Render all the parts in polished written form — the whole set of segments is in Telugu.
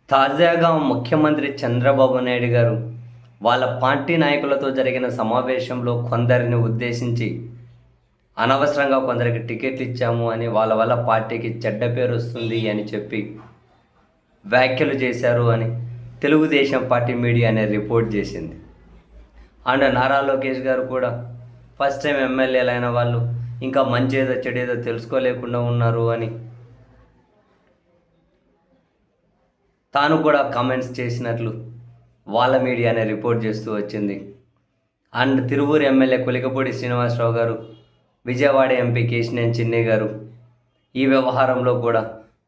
తాజాగా ముఖ్యమంత్రి చంద్రబాబు నాయుడు గారు వాళ్ళ పార్టీ నాయకులతో జరిగిన సమావేశంలో కొందరిని ఉద్దేశించి అనవసరంగా కొందరికి టికెట్లు ఇచ్చాము అని వాళ్ళ వల్ల పార్టీకి చెడ్డ పేరు వస్తుంది అని చెప్పి వ్యాఖ్యలు చేశారు అని తెలుగుదేశం పార్టీ మీడియా అనే రిపోర్ట్ చేసింది. అండ్ నారా లోకేష్ గారు కూడా ఫస్ట్ టైం ఎమ్మెల్యేలు అయిన వాళ్ళు ఇంకా మంచేదో చెడేదో తెలుసుకోలేకుండా ఉన్నారు అని తాను కూడా కామెంట్స్ చేసినట్లు వాళ్ళ మీడియా అనే రిపోర్ట్ చేస్తూ వచ్చింది. అండ్ తిరువూరు ఎమ్మెల్యే కొలికపూడి శ్రీనివాసరావు గారు, విజయవాడ ఎంపీ కేశినేని చిన్ని గారు ఈ వ్యవహారంలో కూడా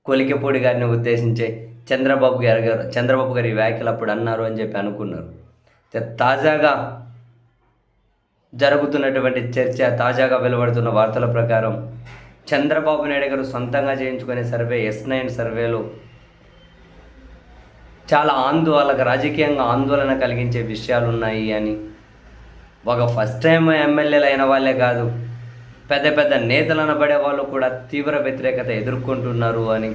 కొలికపూడి గారిని ఉద్దేశించే చంద్రబాబు గారి వ్యాఖ్యలు అప్పుడు అన్నారు అని చెప్పి అనుకున్నారు. తాజాగా జరుగుతున్నటువంటి చర్చ, తాజాగా వెలువడుతున్న వార్తల ప్రకారం చంద్రబాబు నాయుడు గారు సొంతంగా చేయించుకునే సర్వే S9 సర్వేలో చాలా రాజకీయంగా ఆందోళన కలిగించే విషయాలు ఉన్నాయి అని, ఒక ఫస్ట్ టైం ఎమ్మెల్యేలు అయిన వాళ్ళే కాదు, పెద్ద పెద్ద నేతలు అనబడే వాళ్ళు కూడా తీవ్ర వ్యతిరేకత ఎదుర్కొంటున్నారు అని,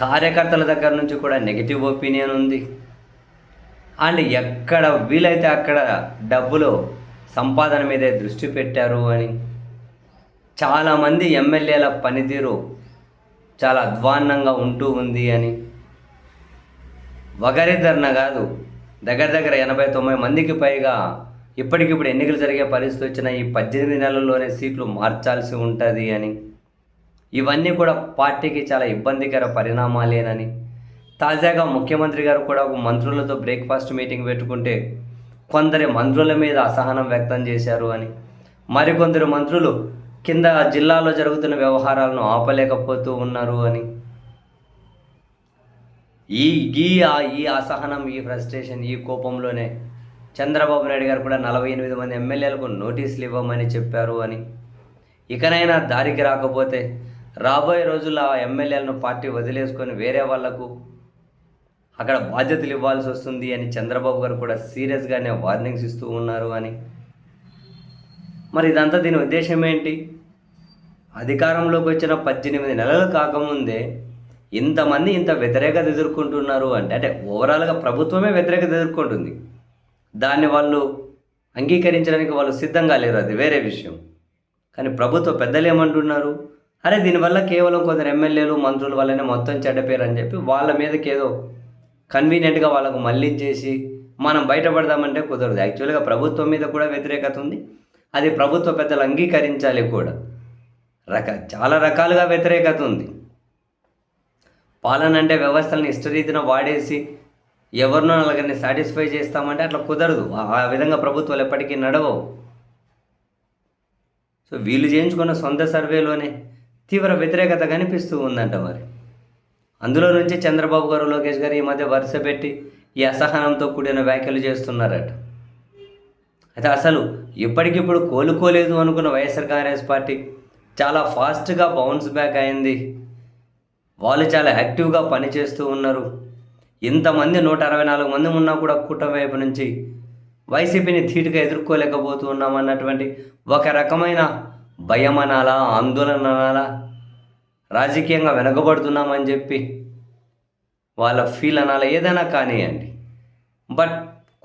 కార్యకర్తల దగ్గర నుంచి కూడా నెగిటివ్ ఒపీనియన్ ఉంది. అండ్ ఎక్కడ వీలైతే అక్కడ డబ్బులు సంపాదన మీదే దృష్టి పెట్టారు అని, చాలామంది ఎమ్మెల్యేల పనితీరు చాలా అధ్వాన్నంగా ఉంటూ ఉంది అని, ఒకరిద్దరిన కాదు, దగ్గర 80-90 మందికి పైగా ఇప్పటికిప్పుడు ఎన్నికలు జరిగే పరిస్థితి వచ్చిన ఈ 18 నెలల్లోనే సీట్లు మార్చాల్సి ఉంటుంది అని, ఇవన్నీ కూడా పార్టీకి చాలా ఇబ్బందికర పరిణామాలేనని, తాజాగా ముఖ్యమంత్రి గారు కూడా ఒక మంత్రులతో బ్రేక్ఫాస్ట్ మీటింగ్ పెట్టుకుంటే కొందరి మంత్రుల మీద అసహనం వ్యక్తం చేశారు అని, మరికొందరు మంత్రులు కింద జిల్లాలో జరుగుతున్న వ్యవహారాలను ఆపలేకపోతూ ఉన్నారు అని, ఈ అసహనం, ఈ ఫ్రస్ట్రేషన్, ఈ కోపంలోనే చంద్రబాబు నాయుడు గారు కూడా 48 మంది ఎమ్మెల్యేలకు నోటీసులు ఇవ్వమని చెప్పారు అని, ఇకనైనా దారికి రాకపోతే రాబోయే రోజుల్లో ఆ ఎమ్మెల్యేలను పార్టీ వదిలేసుకొని వేరే వాళ్లకు అక్కడ బాధ్యతలు ఇవ్వాల్సి వస్తుంది అని చంద్రబాబు గారు కూడా సీరియస్గానే వార్నింగ్స్ ఇస్తూ ఉన్నారు అని. మరి ఇదంతా దీని ఉద్దేశం ఏంటి? అధికారంలోకి వచ్చిన 18 నెలలు కాకముందే ఇంతమంది ఇంత వ్యతిరేకత ఎదుర్కొంటున్నారు అంటే ఓవరాల్గా ప్రభుత్వమే వ్యతిరేకత ఎదుర్కొంటుంది. దాన్ని వాళ్ళు అంగీకరించడానికి వాళ్ళు సిద్ధంగా లేరు, అది వేరే విషయం. కానీ ప్రభుత్వ పెద్దలు ఏమంటున్నారు? అరే దీనివల్ల కేవలం కొందరు ఎమ్మెల్యేలు మంత్రుల వల్లనే మొత్తం చెడ్డ పేరు అని చెప్పి వాళ్ళ మీదకి ఏదో కన్వీనియంట్గా వాళ్ళకు మళ్ళించేసి మనం బయటపడదామంటే కుదరదు. యాక్చువల్గా ప్రభుత్వం మీద కూడా వ్యతిరేకత ఉంది, అది ప్రభుత్వ పెద్దలు అంగీకరించాలి కూడా. చాలా రకాలుగా వ్యతిరేకత ఉంది. పాలన అంటే వ్యవస్థలను ఇష్టరీతిన వాడేసి ఎవరినో నలుగురిని సాటిస్ఫై చేస్తామంటే అట్లా కుదరదు. ఆ విధంగా ప్రభుత్వాలు ఎప్పటికీ నడవవు. సో వీళ్ళు చేయించుకున్న సొంత సర్వేలోనే తీవ్ర వ్యతిరేకత కనిపిస్తూ ఉందంట. మరి అందులో నుంచి చంద్రబాబు గారు, లోకేష్ గారు ఈ మధ్య వరుస పెట్టి ఈ అసహనంతో కూడిన వ్యాఖ్యలు చేస్తున్నారట. అయితే అసలు ఇప్పటికిప్పుడు కోలుకోలేదు అనుకున్న వైఎస్ఆర్ కాంగ్రెస్ పార్టీ చాలా ఫాస్ట్గా బౌన్స్ బ్యాక్ అయింది. వాళ్ళు చాలా యాక్టివ్గా పనిచేస్తూ ఉన్నారు. ఇంతమంది 164 మంది ఉన్నా కూడా కూటమి వైపు నుంచి వైసీపీని ధీటుగా ఎదుర్కోలేకపోతూ ఉన్నామన్నటువంటి ఒక రకమైన భయం అనాలా, ఆందోళన అనాలా, రాజకీయంగా వెనకబడుతున్నామని చెప్పి వాళ్ళ ఫీల్ అనాలా, ఏదైనా కానివ్వండి. బట్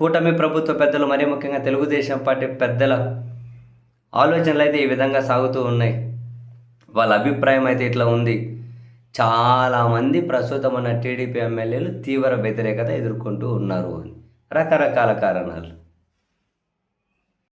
కూటమి ప్రభుత్వ పెద్దలు, మరీ ముఖ్యంగా తెలుగుదేశం పార్టీ పెద్దల ఆలోచనలు అయితే ఈ విధంగా సాగుతూ ఉన్నాయి. వాళ్ళ అభిప్రాయం అయితే ఇట్లా ఉంది. చాలామంది ప్రస్తుతం ఉన్న టీడీపీ ఎమ్మెల్యేలు తీవ్ర వ్యతిరేకత ఎదుర్కొంటూ ఉన్నారు అని, రకరకాల కారణాలు.